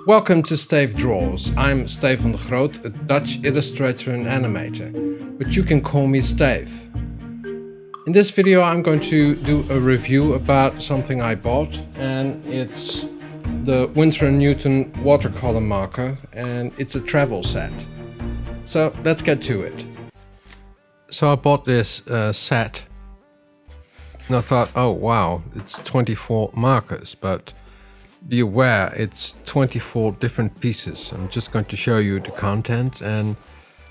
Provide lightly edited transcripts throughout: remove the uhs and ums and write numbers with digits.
Welcome to Steve Draws. I'm Steve van der Groot, a Dutch illustrator and animator, but you can call me Steve. In this video I'm going to do a review about something I bought, and it's the Winsor & Newton watercolor marker, and it's a travel set. So let's get to it. So I bought this set and I thought, oh wow, it's 24 markers, but be aware it's 24 different pieces. I'm just going to show you the content, and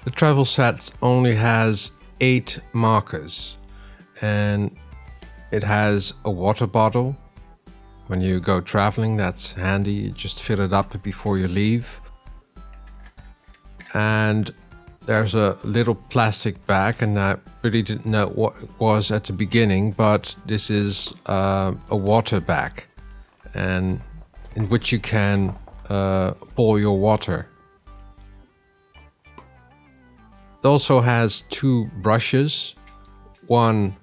the travel set only has 8 markers, and it has a water bottle. When you go traveling, that's handy, you just fill it up before you leave. And there's a little plastic bag, and I really didn't know what it was at the beginning, but this is a water bag, and in which you can pour your water. It also has 2 brushes, one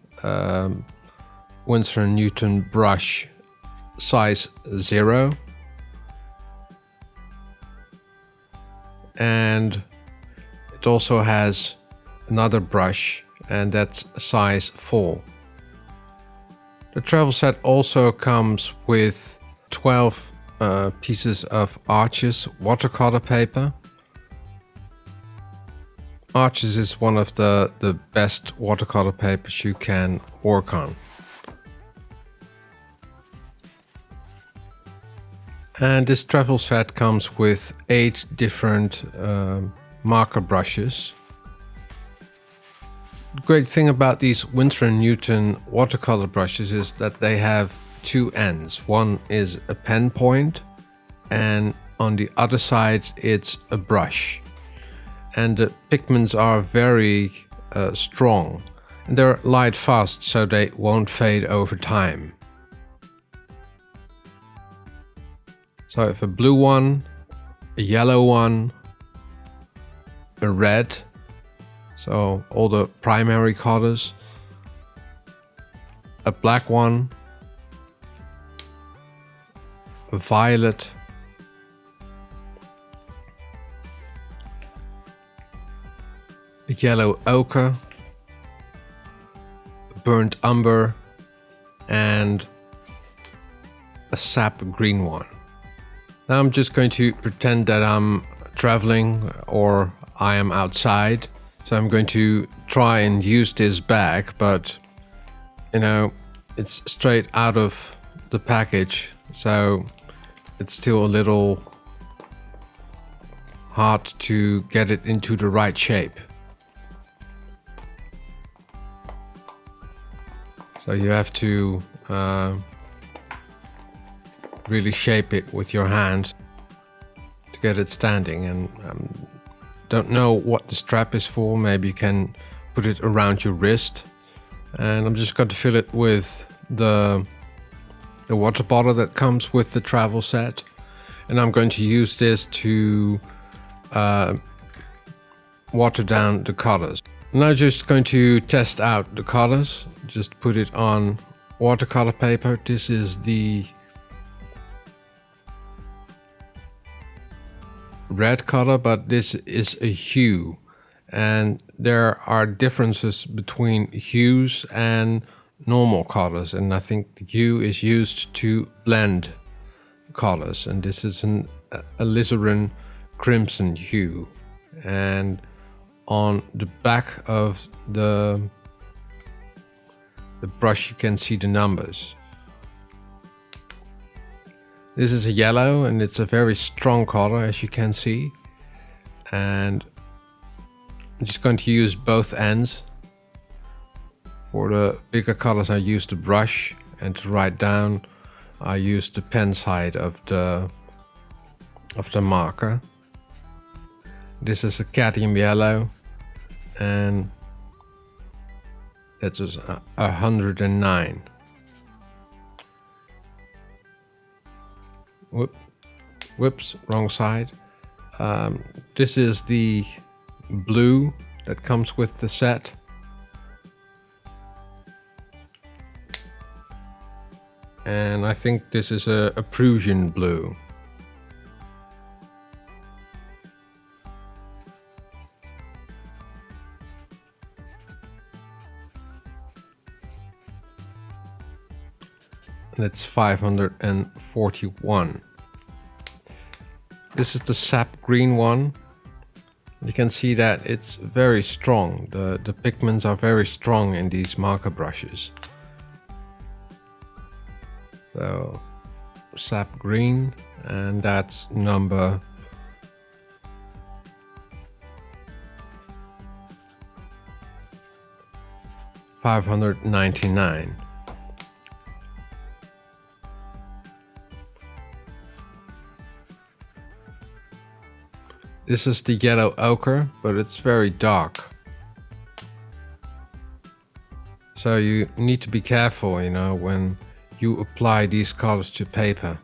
Winsor & Newton brush size 0, and it also has another brush, and that's size 4. The travel set also comes with 12 pieces of Arches watercolor paper. Arches is one of the best watercolor papers you can work on. And this travel set comes with 8 different marker brushes. The great thing about these Winsor & Newton watercolor brushes is that they have 2 ends. One is a pen point, and on the other side it's a brush. And the pigments are very strong, and they're light fast, so they won't fade over time. So I have a blue one, a yellow one, a red, so all the primary colors, a black one, a violet, a yellow ochre, a burnt umber, and a sap green one. Now I'm just going to pretend that I'm traveling or I am outside. So I'm going to try and use this bag, but you know, it's straight out of the package, so it's still a little hard to get it into the right shape. So you have to really shape it with your hand to get it standing. And don't know what the strap is for. Maybe you can put it around your wrist. And I'm just going to fill it with the water bottle that comes with the travel set, and I'm going to use this to water down the colors. I'm now just going to test out the colors. Just put it on watercolor paper. This is the red color, but this is a hue, and there are differences between hues and normal colors, and I think the hue is used to blend colors, and this is an alizarin crimson hue, and on the back of the brush you can see the numbers. This is a yellow, and it's a very strong color, as you can see, and I'm just going to use both ends. For the bigger colors I use the brush, and to write down I use the pen side of the marker. This is a cadmium yellow, and that is 109. Whoops, wrong side. This is the blue that comes with the set. And I think this is a Prussian blue. and it's 541. This is the sap green one. You can see that it's very strong. The pigments are very strong in these marker brushes. So sap green, and that's number 599. This is the yellow ochre, but it's very dark. So you need to be careful, you know, when you apply these colors to paper.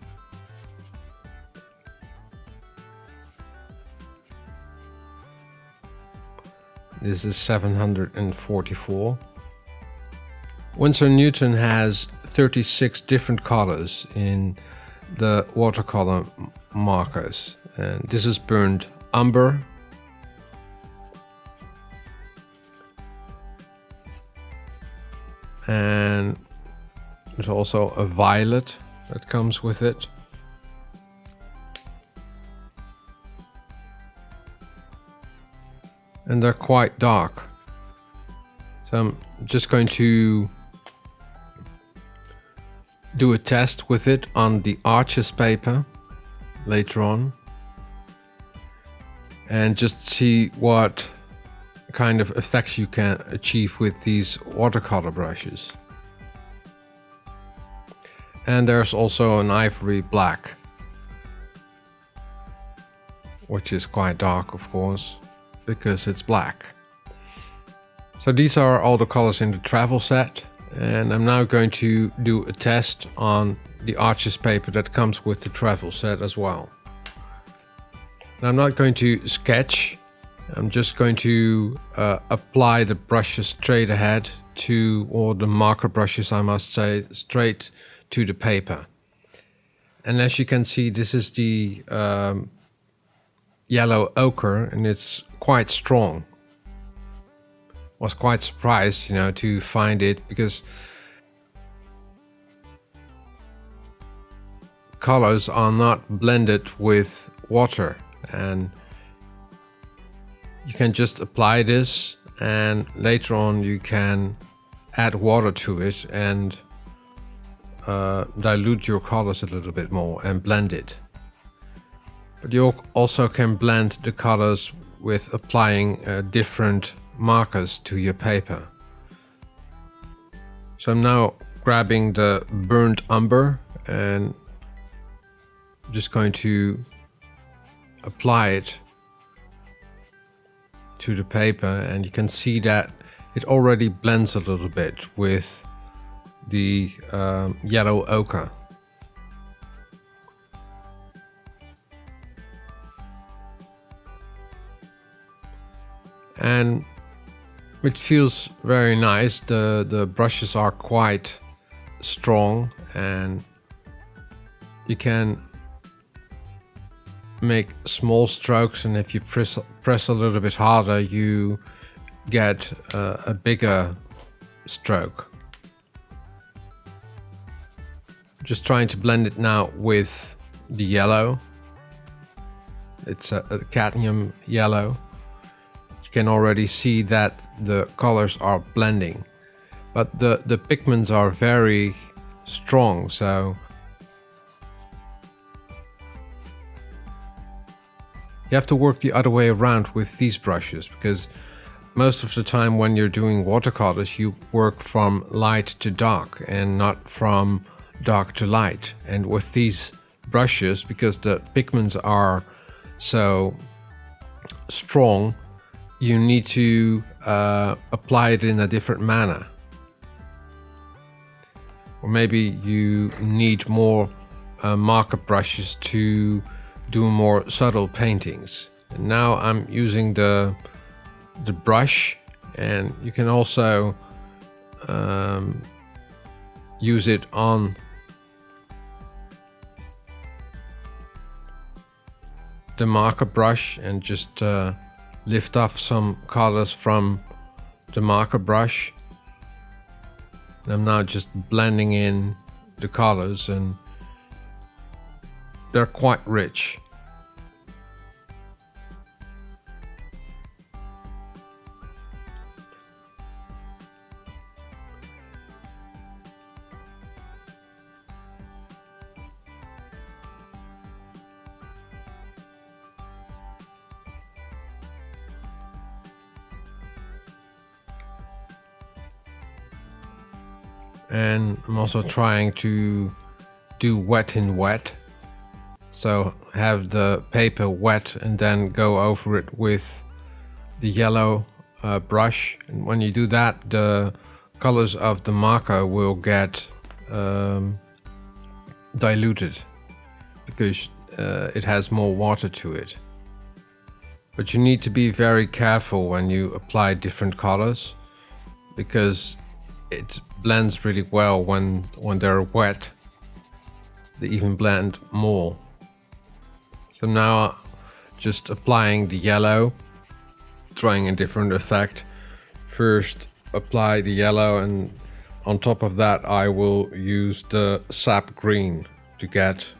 This is 744. Winsor & Newton has 36 different colors in the watercolor markers. And this is burnt umber, and there's also a violet that comes with it. And they're quite dark. So I'm just going to do a test with it on the Arches paper later on, and just see what kind of effects you can achieve with these watercolor brushes. And there's also an ivory black, which is quite dark, of course, because it's black. So these are all the colors in the travel set, and I'm now going to do a test on the Arches paper that comes with the travel set as well. And I'm not going to sketch, I'm just going to apply the brushes straight ahead to, or the marker brushes I must say, straight to the paper. And as you can see, this is the yellow ochre, and it's quite strong. Was quite surprised, you know, to find it, because colors are not blended with water, and you can just apply this, and later on you can add water to it and dilute your colors a little bit more and blend it. But you also can blend the colors with applying different markers to your paper. So I'm now grabbing the burnt umber and just going to apply it to the paper, and you can see that it already blends a little bit with the yellow ochre. And it feels very nice. The brushes are quite strong, and you can make small strokes, and if you press a little bit harder, you get a bigger stroke. Just trying to blend it now with the yellow. It's a cadmium yellow. You can already see that the colors are blending, but the pigments are very strong, so you have to work the other way around with these brushes, because most of the time when you're doing watercolors, you work from light to dark and not from dark to light. And with these brushes, because the pigments are so strong, you need to apply it in a different manner. Or maybe you need more marker brushes to do more subtle paintings. And now I'm using the brush, and you can also use it on the marker brush and just lift off some colors from the marker brush. And I'm now just blending in the colors, and they're quite rich. And I'm also trying to do wet in wet, so have the paper wet and then go over it with the yellow brush. And when you do that, the colors of the marker will get diluted because it has more water to it. But you need to be very careful when you apply different colors, because it blends really well when they're wet. They even blend more. So now just applying the yellow, trying a different effect. First apply the yellow, and on top of that I will use the sap green to get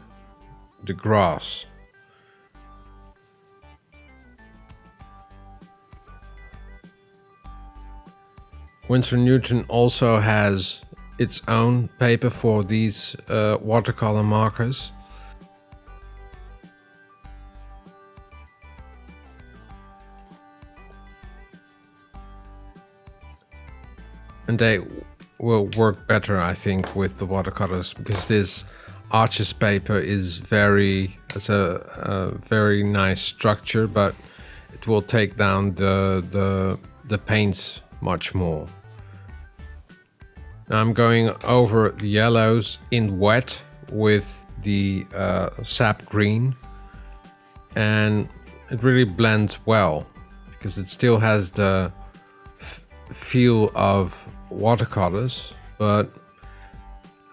the grass. Winsor & Newton also has its own paper for these watercolor markers. And they will work better, I think, with the watercolors, because this Arches paper is it's a very nice structure, but it will take down the paints much more. Now I'm going over the yellows in wet with the sap green, and it really blends well because it still has the feel of watercolors, but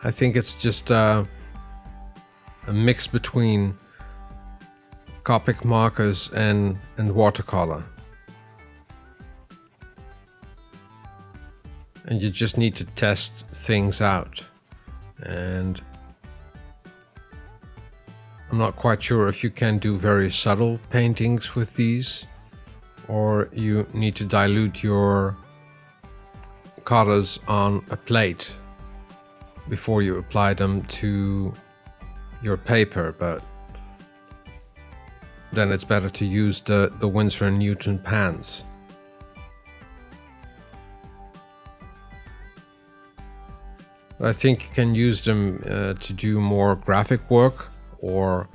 I think it's just a mix between Copic markers and watercolor. And you just need to test things out. And I'm not quite sure if you can do very subtle paintings with these, or you need to dilute your colors on a plate before you apply them to your paper, but then it's better to use the Winsor & Newton pans. I think you can use them to do more graphic work, or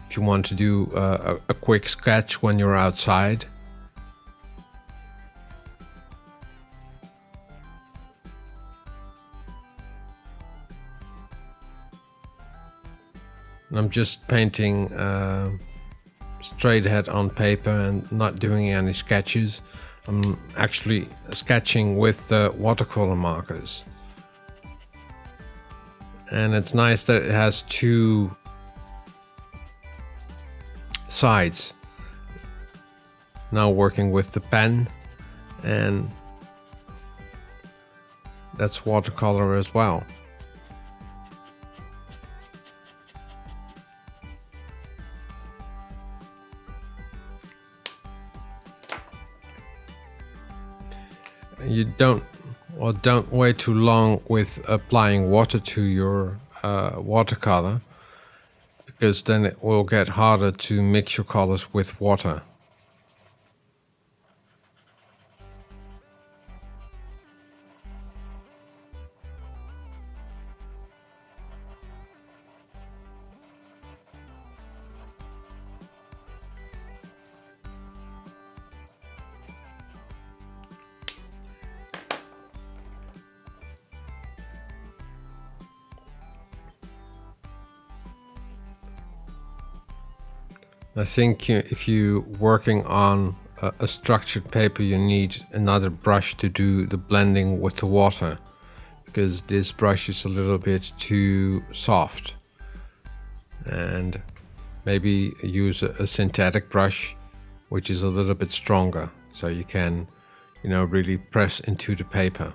if you want to do a quick sketch when you're outside. And I'm just painting straight ahead on paper and not doing any sketches. I'm actually sketching with the watercolor markers. And it's nice that it has two sides. Now working with the pen, and that's watercolor as well. You don't wait too long with applying water to your watercolor, because then it will get harder to mix your colors with water. I think if you're working on a structured paper, you need another brush to do the blending with the water, because this brush is a little bit too soft. And maybe use a synthetic brush, which is a little bit stronger, so you can, really press into the paper.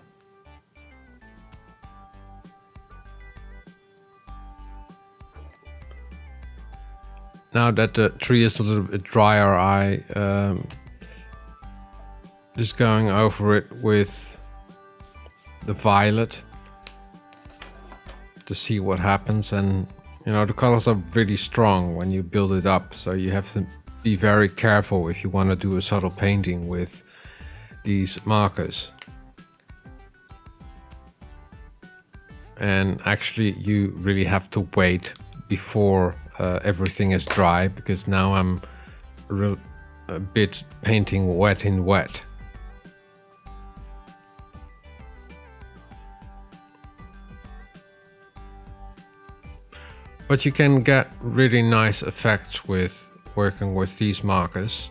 Now that the tree is a little bit drier, I just going over it with the violet to see what happens. And you know, the colors are really strong when you build it up, so you have to be very careful if you want to do a subtle painting with these markers. And actually you really have to wait before everything is dry, because now I'm a bit painting wet in wet. But you can get really nice effects with working with these markers.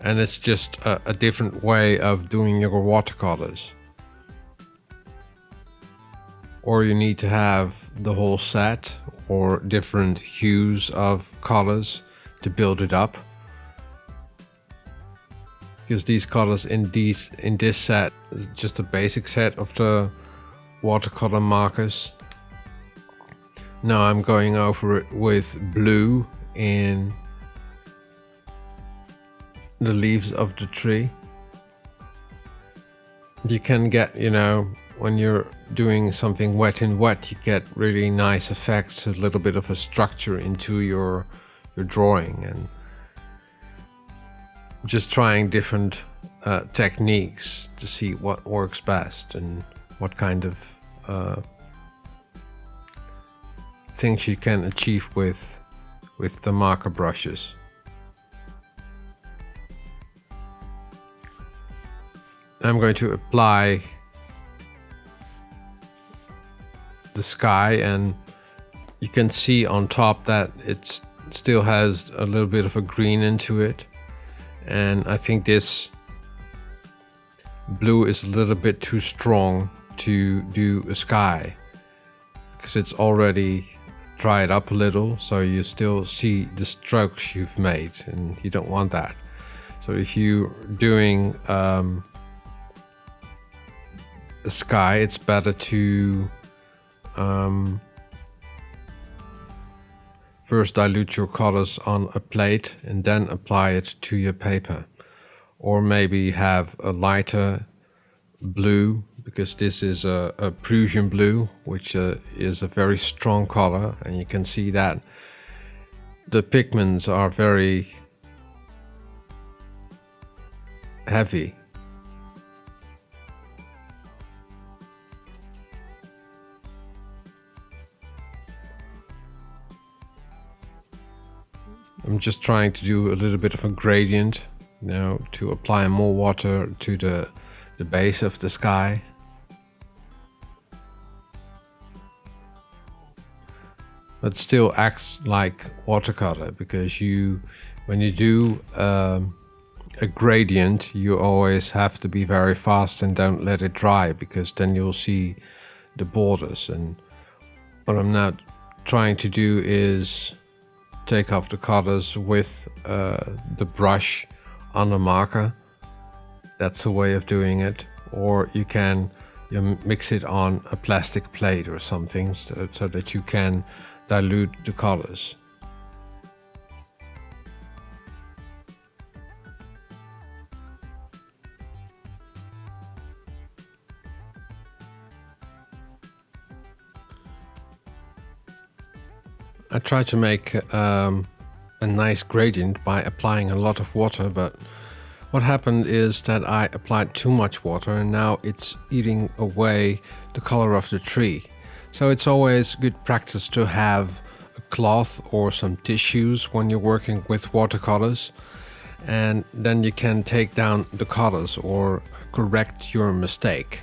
And it's just a different way of doing your watercolors. Or you need to have the whole set or different hues of colors to build it up. Because these colors in this set is just a basic set of the watercolor markers. Now I'm going over it with blue in the leaves of the tree. You can get, you know, when you're doing something wet in wet, you get really nice effects, a little bit of a structure into your drawing, and just trying different techniques to see what works best and what kind of things you can achieve with the marker brushes. I'm going to apply the sky, and you can see on top that it still has a little bit of a green into it, and I think this blue is a little bit too strong to do a sky, because it's already dried up a little, so you still see the strokes you've made, and you don't want that. So if you're doing a sky, it's better to first dilute your colors on a plate and then apply it to your paper. Or maybe have a lighter blue, because this is a Prussian blue, which is a very strong color, and you can see that the pigments are very heavy. I'm just trying to do a little bit of a gradient, you know, to apply more water to the base of the sky. But still acts like watercolor, because when you do a gradient, you always have to be very fast and don't let it dry, because then you'll see the borders. And what I'm now trying to do is take off the colors with the brush on the marker. That's a way of doing it. Or you can mix it on a plastic plate or something, so that you can dilute the colors. I try to make a nice gradient by applying a lot of water, but what happened is that I applied too much water, and now it's eating away the color of the tree. So it's always good practice to have a cloth or some tissues when you're working with watercolors, and then you can take down the colors or correct your mistake.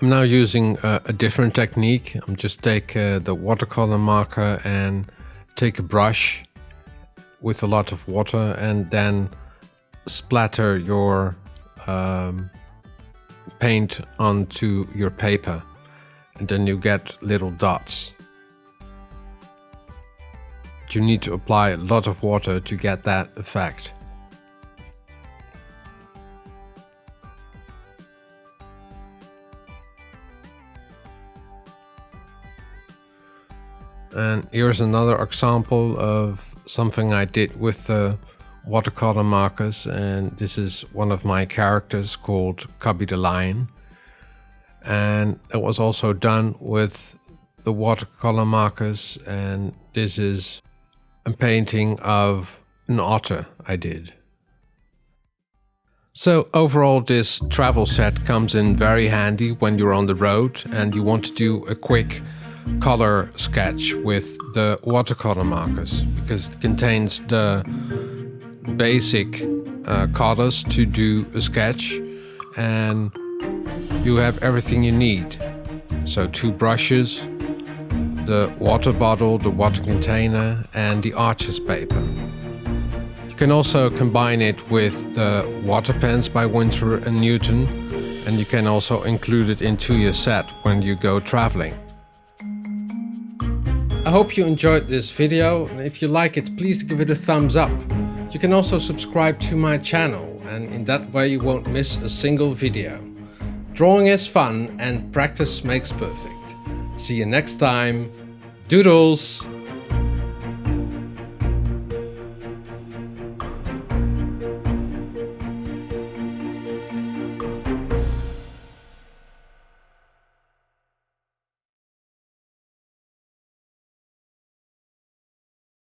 I'm now using a different technique. I'm just take the watercolor marker and take a brush with a lot of water, and then splatter your paint onto your paper, and then you get little dots. You need to apply a lot of water to get that effect. And here's another example of something I did with the watercolor markers, and this is one of my characters called Cubby the Lion, and it was also done with the watercolor markers, and this is a painting of an otter I did. So overall, this travel set comes in very handy when you're on the road and you want to do a quick color sketch with the watercolor markers, because it contains the basic colors to do a sketch, and you have everything you need. So 2 brushes, the water bottle, the water container, and the arches paper. You can also combine it with the water pens by Winsor and Newton, and you can also include it into your set when you go traveling. I hope you enjoyed this video, and if you like it, please give it a thumbs up. You can also subscribe to my channel, and in that way you won't miss a single video. Drawing is fun and practice makes perfect. See you next time. Doodles!